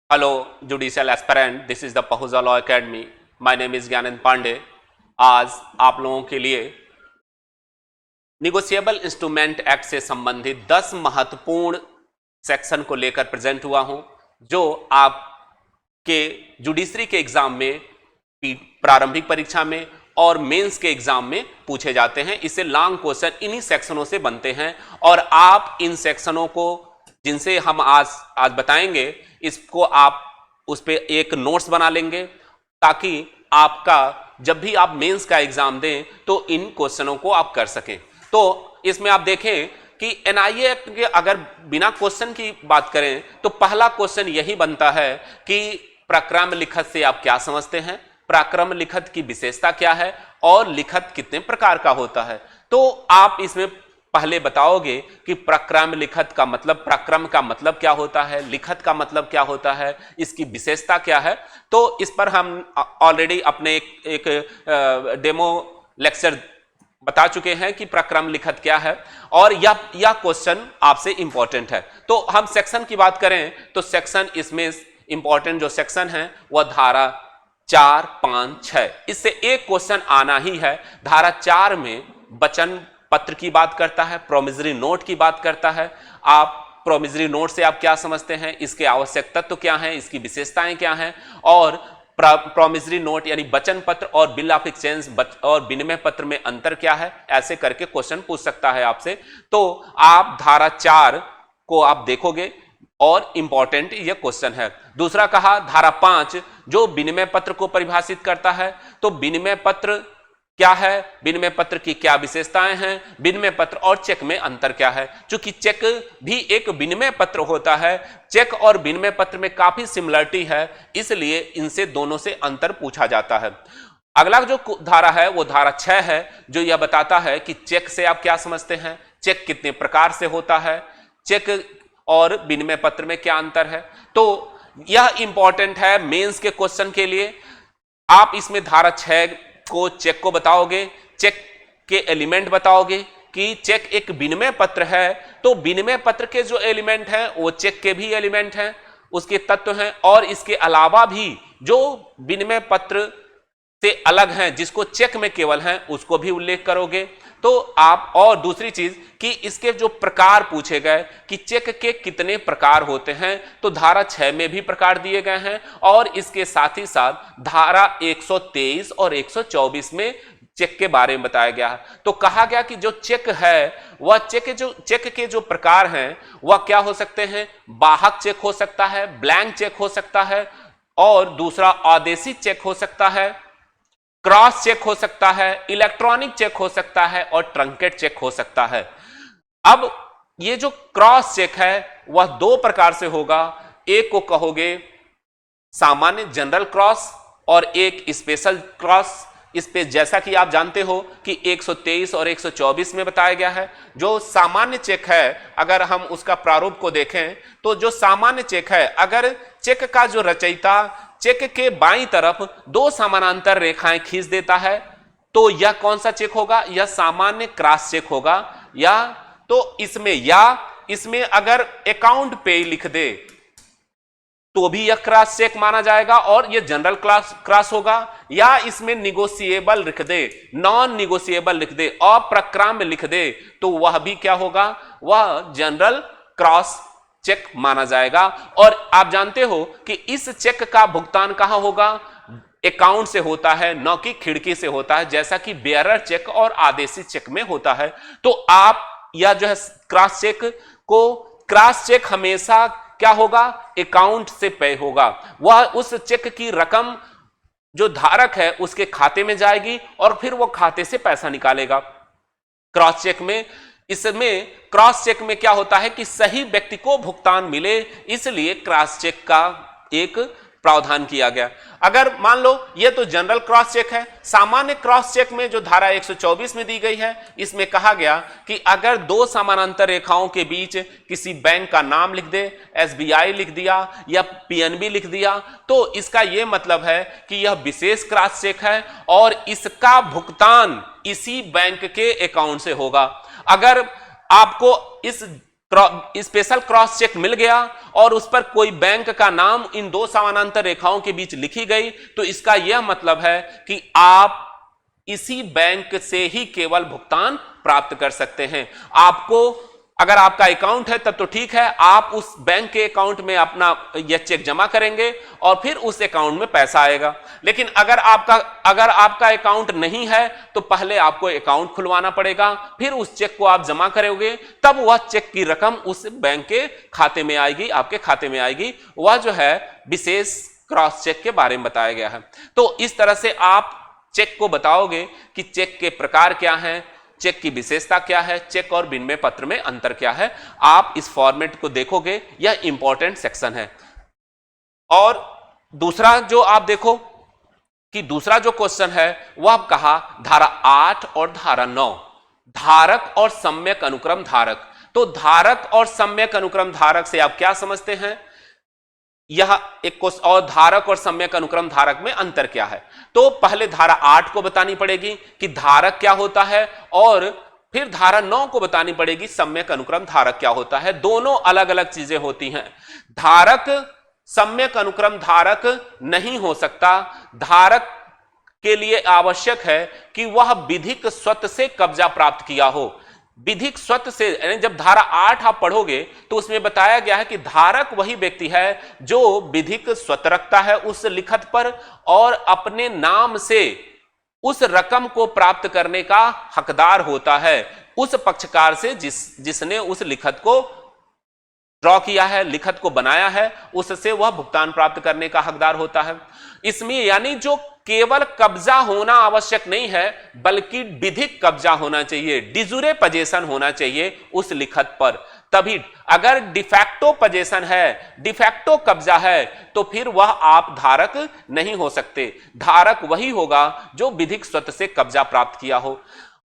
Hello, judicial aspirant. This is the Pahuja Law Academy. My name is Gyanand Pandey. आज आप लोगों के लिए निगोशिएबल इंस्ट्रूमेंट एक्ट से संबंधित 10 महत्वपूर्ण सेक्शन को लेकर प्रेजेंट हुआ हूं, जो आपके जुडिशरी के एग्जाम में, प्रारंभिक परीक्षा में और मेंस के एग्जाम में पूछे जाते हैं. इससे लॉन्ग क्वेश्चन इन्हीं सेक्शनों से बनते हैं और आप इन सेक्शनों को, जिनसे हम आज बताएंगे, इसको आप उस पे एक नोट्स बना लेंगे ताकि आपका जब भी आप मेंस का एग्जाम दें तो इन क्वेश्चनों को आप कर सकें. तो इसमें आप देखें कि एनआईए एक्ट के अगर बिना क्वेश्चन की बात करें तो पहला क्वेश्चन यही बनता है कि प्रक्रम लिखत से आप क्या समझते हैं, प्रक्रम लिखत की विशेषता क्या है और लिखत कितने प्रकार का होता है. तो आप इसमें पहले बताओगे कि प्रक्रम लिखत का मतलब, प्रक्रम का मतलब क्या होता है, लिखत का मतलब क्या होता है, इसकी विशेषता क्या है. तो इस पर हम ऑलरेडी अपने एक डेमो लेक्चर बता चुके हैं कि प्रक्रम लिखत क्या है और यह क्वेश्चन आपसे इंपॉर्टेंट है. तो हम सेक्शन की बात करें तो सेक्शन, इसमें इंपॉर्टेंट जो सेक्शन है वह धारा 4, 5, 6, इससे एक क्वेश्चन आना ही है. धारा 4 में वचन पत्र की बात करता है, प्रोमिसरी नोट की बात करता है. आप प्रोमिसरी नोट से आप क्या समझते हैं, इसके आवश्यक तत्व क्या हैं, इसकी विशेषताएं क्या हैं, और प्रोमिसरी नोट यानी वचन पत्र और बिल ऑफ एक्सचेंज और विनिमय पत्र में अंतर क्या है, ऐसे करके क्वेश्चन पूछ सकता है आपसे. तो आप धारा 4 को आप देखोगे और इंपॉर्टेंट यह क्वेश्चन है. दूसरा कहा धारा 5 जो विनिमय पत्र को परिभाषित करता है. तो विनिमय पत्र क्या है, विनिमय पत्र की क्या विशेषताएं हैं, विनिमय पत्र और चेक में अंतर क्या है. चूंकि चेक भी एक विनिमय पत्र होता है, चेक और विनिमय पत्र में काफी सिमिलरिटी है, इसलिए इनसे दोनों से अंतर पूछा जाता है. अगला जो धारा है वो धारा 6 है, जो यह बताता है कि चेक से आप क्या समझते हैं, चेक कितने प्रकार से होता है, चेक और विनिमय पत्र में क्या अंतर है. तो यह इंपॉर्टेंट है मेंस के क्वेश्चन के लिए. आप इसमें धारा 6 को, चेक को बताओगे, चेक के एलिमेंट बताओगे कि चेक एक विनिमय पत्र है, तो विनिमय पत्र के जो एलिमेंट हैं वो चेक के भी एलिमेंट हैं, उसके तत्व हैं, और इसके अलावा भी जो विनिमय पत्र से अलग हैं, जिसको चेक में केवल हैं, उसको भी उल्लेख करोगे. तो आप, और दूसरी चीज कि इसके जो प्रकार पूछे गए कि चेक के कितने प्रकार होते हैं, तो धारा 6 में भी प्रकार दिए गए हैं और इसके साथ ही साथ धारा 123 और 124 में चेक के बारे में बताया गया है. तो कहा गया कि जो चेक है वह चेक के जो प्रकार हैं वह क्या हो सकते हैं, वाहक चेक हो सकता है, ब्लैंक चेक हो सकता है, और दूसरा आदेशी चेक हो सकता है, क्रॉस चेक हो सकता है, इलेक्ट्रॉनिक चेक हो सकता है और ट्रंकेट चेक हो सकता है. अब ये जो क्रॉस चेक है वह 2 प्रकार से होगा. एक को कहोगे सामान्य जनरल क्रॉस और एक स्पेशल क्रॉस. इस पे जैसा कि आप जानते हो कि 123 और 124 में बताया गया है. जो सामान्य चेक है, अगर हम उसका प्रारूप को देखें तो जो सामान्य चेक है, अगर चेक का जो रचयिता चेक के बाईं तरफ 2 समानांतर रेखाएं खींच देता है, तो यह कौन सा चेक होगा, यह सामान्य क्रॉस चेक होगा. या तो इसमें अगर अकाउंट पे लिख दे तो भी यह क्रॉस चेक माना जाएगा और यह जनरल क्रॉस होगा. या इसमें निगोशिएबल लिख दे, नॉन निगोशिएबल लिख दे, अप्रक्रम लिख दे, तो वह भी क्या होगा, वह जनरल क्रॉस चेक माना जाएगा. और आप जानते हो कि इस चेक का भुगतान कहां होगा, अकाउंट से होता है, न कि खिड़की से होता है, जैसा कि बेयरर चेक और आदेशी चेक में होता है. तो आप यह जो है क्रॉस चेक हमेशा क्या होगा, अकाउंट से पे होगा. वह उस चेक की रकम जो धारक है उसके खाते में जाएगी और फिर वो खाते से पैसा निकालेगा. क्रॉस चेक में, इसमें क्रॉस चेक में क्या होता है कि सही व्यक्ति को भुगतान मिले, इसलिए क्रॉस चेक का एक प्रावधान किया गया. अगर मान लो ये तो जनरल क्रॉस चेक है. सामान्य क्रॉस चेक में जो धारा 124 में दी गई है, इसमें कहा गया कि अगर 2 समानांतर रेखाओं के बीच किसी बैंक का नाम लिख दे, एसबीआई लिख दिया या पीएनबी लिख दिया, तो इसका यह मतलब है कि यह विशेष क्रॉस चेक है और इसका भुगतान इसी बैंक के अकाउंट से होगा. अगर आपको इस स्पेशल क्रॉस चेक मिल गया और उस पर कोई बैंक का नाम इन दो समानांतर रेखाओं के बीच लिखी गई, तो इसका यह मतलब है कि आप इसी बैंक से ही केवल भुगतान प्राप्त कर सकते हैं। आपको अगर आपका अकाउंट है तब तो ठीक है, आप उस बैंक के अकाउंट में अपना यह चेक जमा करेंगे और फिर उस अकाउंट में पैसा आएगा। लेकिन अगर आपका अकाउंट नहीं है तो पहले आपको अकाउंट खुलवाना पड़ेगा, फिर उस चेक को आप जमा करोगे, तब वह चेक की रकम उस बैंक के खाते में आएगी, आपके खाते में आएगी। वह जो है विशेष क्रॉस चेक के बारे में बताया गया है। तो इस तरह से आप चेक को बताओगे कि चेक के प्रकार क्या हैं, चेक की विशेषता क्या है, चेक और विनिमय पत्र में अंतर क्या है। आप इस फॉर्मेट को देखोगे, यह इंपॉर्टेंट सेक्शन है। और दूसरा जो आप देखो कि दूसरा जो क्वेश्चन है वह कहा धारा 8 और धारा 9, धारक और सम्यक अनुक्रम धारक। तो धारक और सम्यक अनुक्रम धारक से आप क्या समझते हैं, यह एक क्वेश्चन, और धारक और सम्यक अनुक्रम धारक में अंतर क्या है। तो पहले धारा 8 को बतानी पड़ेगी कि धारक क्या होता है, और फिर धारा 9 को बतानी पड़ेगी सम्यक अनुक्रम धारक क्या होता है। दोनों अलग अलग चीजें होती हैं। धारक सम्यक अनुक्रम धारक नहीं हो सकता। धारक के लिए आवश्यक है कि वह विधिक स्वत से कब्जा प्राप्त किया हो। विधिक स्वत से, यानी जब धारा 8 आप पढ़ोगे तो उसमें बताया गया है कि धारक वही व्यक्ति है जो विधिक स्वत रखता है उस लिखत पर और अपने नाम से उस रकम को प्राप्त करने का हकदार होता है उस पक्षकार से जिसने उस लिखत को ड्रॉ किया है, लिखत को बनाया है, उससे वह भुगतान प्राप्त करने का हकदार होता है। इसमें यानी जो केवल कब्जा होना आवश्यक नहीं है बल्कि विधिक कब्जा होना चाहिए, डिजूरे पजेशन होना चाहिए उस लिखत पर। तभी अगर डिफैक्टो पजेशन है, डिफैक्टो कब्जा है, तो फिर वह आप धारक नहीं हो सकते। धारक वही होगा जो विधिक स्वत से कब्जा प्राप्त किया हो।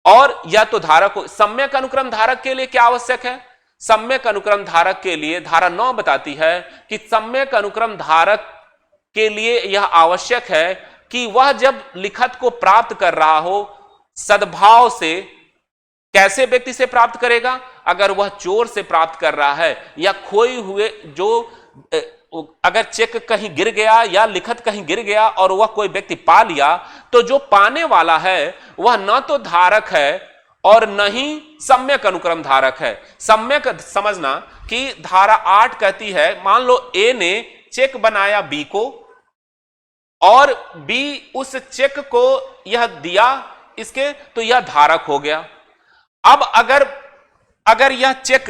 और या तो धारक हो। सम्यक अनुक्रम धारक के लिए क्या आवश्यक है, सम्यक अनुक्रम धारक के लिए धारा 9 बताती है कि सम्यक अनुक्रम धारक के लिए यह आवश्यक है कि वह जब लिखत को प्राप्त कर रहा हो सद्भाव से, कैसे व्यक्ति से प्राप्त करेगा, अगर वह चोर से प्राप्त कर रहा है या खोए हुए, जो अगर चेक कहीं गिर गया या लिखत कहीं गिर गया और वह कोई व्यक्ति पा लिया, तो जो पाने वाला है वह न तो धारक है और न ही सम्यक अनुक्रम धारक है। सम्यक समझना कि धारा 8 कहती है, मान लो ए ने चेक बनाया बी को और बी उस चेक को यह दिया इसके, तो यह धारक हो गया। अब अगर यह चेक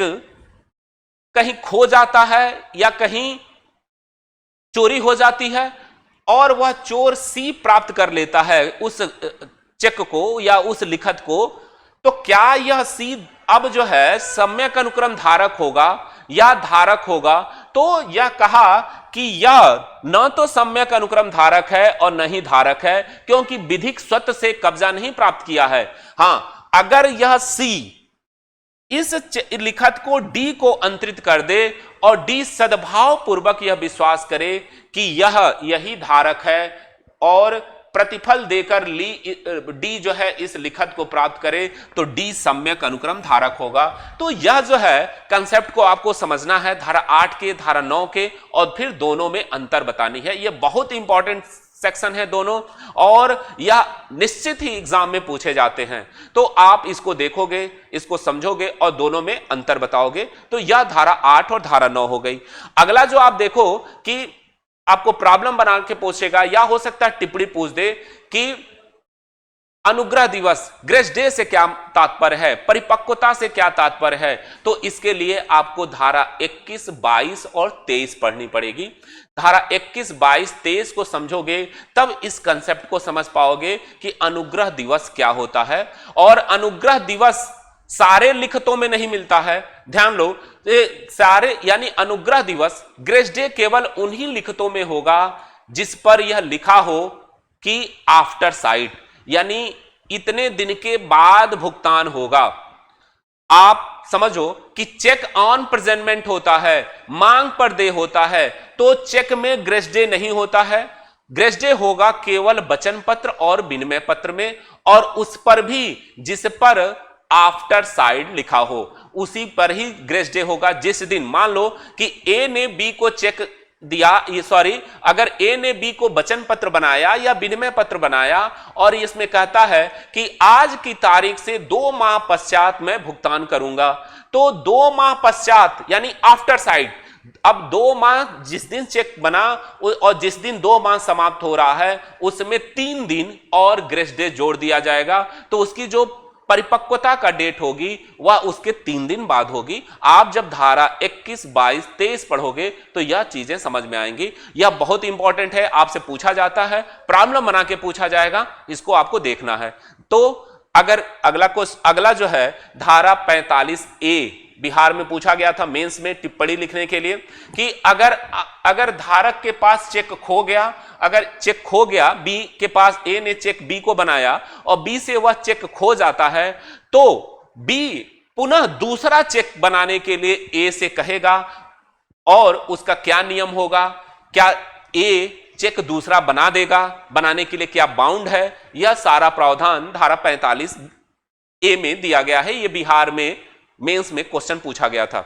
कहीं खो जाता है या कहीं चोरी हो जाती है और वह चोर सी प्राप्त कर लेता है उस चेक को या उस लिखत को, तो क्या यह सी अब जो है सम्यक अनुक्रम धारक होगा या धारक होगा। तो यह कहा कि यह न तो सम्यक अनुक्रम धारक है और न ही धारक है, क्योंकि विधिक स्वत से कब्जा नहीं प्राप्त किया है। हां, अगर यह सी इस लिखत को डी को अंतरित कर दे और डी सद्भाव पूर्वक यह विश्वास करे कि यही धारक है और प्रतिफल देकर डी जो है इस लिखत को प्राप्त करे, तो डी सम्यक अनुक्रम धारक होगा। तो यह जो है कंसेप्ट को आपको समझना है, धारा 8 के, धारा 9 के, और फिर दोनों में अंतर बतानी है। यह बहुत इंपॉर्टेंट सेक्शन है दोनों, और यह निश्चित ही एग्जाम में पूछे जाते हैं। तो आप इसको देखोगे, इसको समझोगे और दोनों में अंतर बताओगे। तो यह धारा 8 और धारा 9 हो गई। अगला जो आप देखो कि आपको प्रॉब्लम बना के पूछेगा या हो सकता है टिप्पणी पूछ दे कि अनुग्रह दिवस, ग्रेस डे से क्या तात्पर्य है, परिपक्वता से क्या तात्पर्य है। तो इसके लिए आपको धारा 21, 22 और 23 पढ़नी पड़ेगी। धारा 21, 22, 23 को समझोगे तब इस कंसेप्ट को समझ पाओगे कि अनुग्रह दिवस क्या होता है। और अनुग्रह दिवस सारे लिखतों में नहीं मिलता है, ध्यान लो, सारे यानी अनुग्रह दिवस, ग्रेस डे केवल उन्हीं लिखतों में होगा जिस पर यह लिखा हो कि आफ्टर साइट, यानी इतने दिन के बाद भुगतान होगा। आप समझो कि चेक ऑन प्रेजेंटमेंट होता है, मांग पर दे होता है, तो चेक में ग्रेस डे नहीं होता है। ग्रेस डे होगा केवल वचन पत्र और विनिमय पत्र में, और उस पर भी जिस पर आफ्टर साइड लिखा हो, उसी पर ही ग्रेस डे होगा। जिस दिन मान लो कि ए ने बी को चेक दिया, ये सॉरी, अगर ए ने बी को वचन पत्र बनाया या विनिमय पत्र बनाया और इसमें कहता है कि आज की तारीख से 2 माह पश्चात मैं भुगतान करूंगा, तो 2 माह पश्चात यानी आफ्टर साइड, अब 2 माह जिस दिन चेक बना और जिस दिन 2 माह समाप्त हो रहा है उसमें 3 दिन और ग्रेस डे जोड़ दिया जाएगा, तो उसकी जो परिपक्वता का डेट होगी वह उसके 3 दिन बाद होगी। आप जब धारा 21, 22, 23 पढ़ोगे तो यह चीजें समझ में आएंगी। यह बहुत इंपॉर्टेंट है, आपसे पूछा जाता है, प्रॉब्लम बना के पूछा जाएगा, इसको आपको देखना है। तो अगर अगला जो है धारा 45A बिहार में पूछा गया था मेंस में टिप्पणी लिखने के लिए कि अगर धारक के पास चेक खो गया, अगर चेक खो गया, बी के पास, ए ने चेक बी को बनाया और बी से वह चेक खो जाता है, तो बी पुनः दूसरा चेक बनाने के लिए ए से कहेगा और उसका क्या नियम होगा, क्या ए चेक दूसरा बना देगा, बनाने के लिए क्या बाउंड है, यह सारा प्रावधान धारा 45A में दिया गया है। यह बिहार में मेंस में क्वेश्चन पूछा गया था।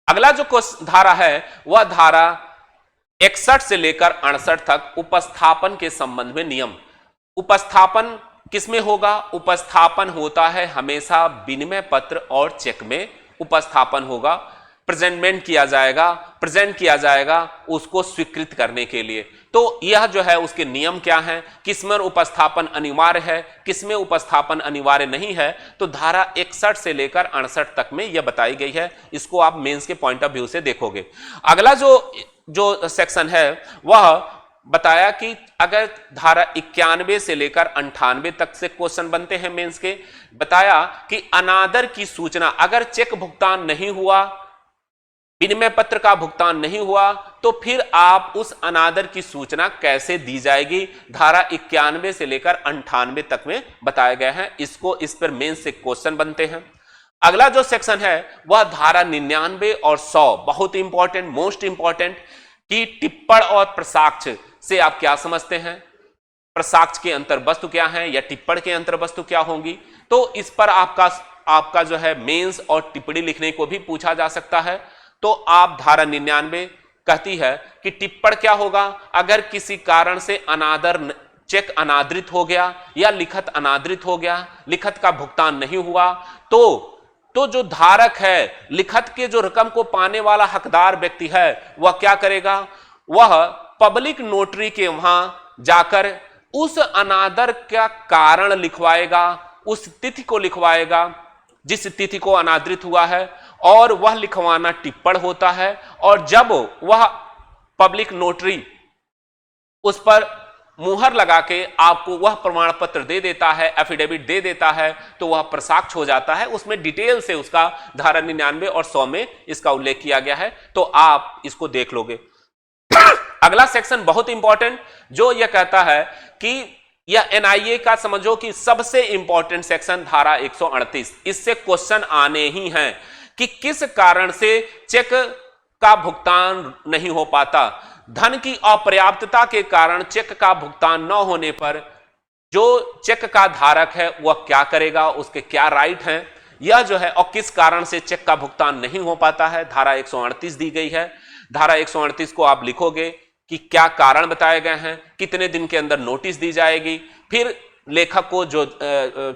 अगला जो धारा है वह धारा 61 से लेकर 68 तक उपस्थापन के संबंध में नियम। उपस्थापन किसमें होगा? उपस्थापन होता है हमेशा विनिमय पत्र और चेक में उपस्थापन होगा, प्रेजेंटमेंट किया जाएगा, प्रेजेंट किया जाएगा उसको स्वीकृत करने के लिए। तो यह जो है उसके नियम क्या हैं, किसमें उपस्थापन अनिवार्य है, किसमें उपस्थापन अनिवार्य नहीं है, तो धारा 61 से लेकर 68 तक में यह बताई गई है। इसको आप मेंस के पॉइंट ऑफ व्यू से देखोगे। अगला जो सेक्शन है वह बताया कि अगर धारा 91 से लेकर 98 तक से क्वेश्चन बनते हैं मेंस के, बताया कि अनादर की सूचना, अगर चेक भुगतान नहीं हुआ, विनिमय पत्र का भुगतान नहीं हुआ, तो फिर आप उस अनादर की सूचना कैसे दी जाएगी, धारा 91 से लेकर 98 तक में बताया गया है। इस पर मेंस से क्वेश्चन बनते हैं। अगला जो सेक्शन है वह धारा 99 और 100, बहुत इंपॉर्टेंट, मोस्ट इंपॉर्टेंट, कि टिप्पण और प्रसाक्ष से आप क्या समझते हैं, प्रसाक्ष के अंतर वस्तु क्या है या टिप्पण के अंतर वस्तु क्या होंगी। तो इस पर आपका जो है मेंस और टिप्पणी लिखने को भी पूछा जा सकता है। तो आप धारा 99 कहती है कि टिप्पण क्या होगा, अगर किसी कारण से चेक अनादृत हो गया या लिखत अनादृत हो गया, लिखत का भुगतान नहीं हुआ, तो जो धारक है, लिखत के जो रकम को पाने वाला हकदार व्यक्ति है, वह क्या करेगा, वह पब्लिक नोटरी के वहां जाकर उस अनादर का कारण लिखवाएगा, उस तिथि को लिखवाएगा जिस तिथि को अनादृत हुआ है, और वह लिखवाना टिप्पण होता है। और जब वह पब्लिक नोटरी उस पर मुहर लगा के आपको वह प्रमाण पत्र दे देता है, एफिडेविट दे देता है, तो वह प्रसाक्ष हो जाता है। उसमें डिटेल से उसका धारा 99 और 100 में इसका उल्लेख किया गया है, तो आप इसको देख लोगे। अगला सेक्शन बहुत इंपॉर्टेंट, जो यह कहता है कि यह एनआईए का समझो कि सबसे इंपॉर्टेंट सेक्शन धारा 138, इससे क्वेश्चन आने ही हैं कि किस कारण से चेक का भुगतान नहीं हो पाता। धन की अपर्याप्तता के कारण चेक का भुगतान न होने पर जो चेक का धारक है वह क्या करेगा, उसके क्या राइट हैं, यह जो है, और किस कारण से चेक का भुगतान नहीं हो पाता है, धारा 138 दी गई है। धारा 138 को आप लिखोगे कि क्या कारण बताए गए हैं, कितने दिन के अंदर नोटिस दी जाएगी, फिर लेखक को जो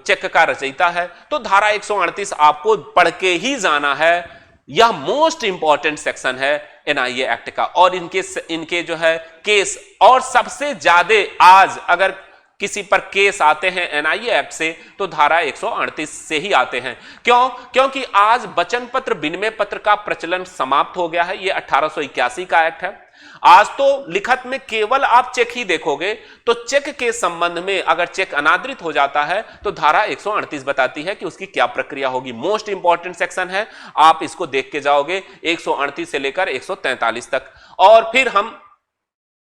चेक का रचयिता है, तो धारा 138 आपको पढ़ के ही जाना है। यह मोस्ट इंपॉर्टेंट सेक्शन है एनआईए एक्ट का, और इनके जो है केस, और सबसे ज्यादा आज अगर किसी पर केस आते हैं एनआईए एक्ट से तो धारा 138 से ही आते हैं। क्योंकि आज वचन पत्र विनिमय पत्र का प्रचलन समाप्त हो गया है। यह 1881 का एक्ट है। आज तो लिखत में केवल आप चेक ही देखोगे, तो चेक के संबंध में अगर चेक अनादृत हो जाता है तो धारा 138 बताती है कि उसकी क्या प्रक्रिया होगी। मोस्ट इंपॉर्टेंट सेक्शन है, आप इसको देख के जाओगे 138 से लेकर 143 तक। और फिर हम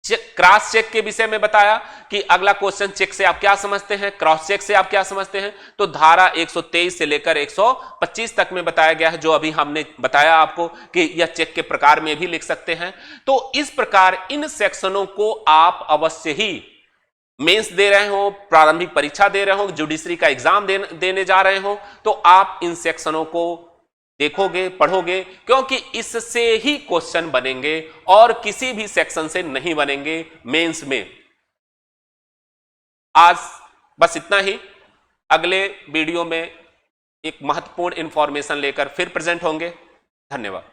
क्रॉस चेक के विषय में बताया कि अगला क्वेश्चन चेक से आप क्या समझते हैं, क्रॉस चेक से आप क्या समझते हैं, तो धारा 123 से लेकर 125 तक में बताया गया है, जो अभी हमने बताया आपको कि यह चेक के प्रकार में भी लिख सकते हैं। तो इस प्रकार इन सेक्शनों को आप अवश्य ही मेंस दे रहे हो, प्रारंभिक परीक्षा दे रहे हो, जुडिशरी का एग्जाम देने जा रहे हो, तो आप इन सेक्शनों को देखोगे, पढ़ोगे, क्योंकि इससे ही क्वेश्चन बनेंगे और किसी भी सेक्शन से नहीं बनेंगे मेंस में। आज बस इतना ही। अगले वीडियो में एक महत्वपूर्ण इंफॉर्मेशन लेकर फिर प्रेजेंट होंगे। धन्यवाद।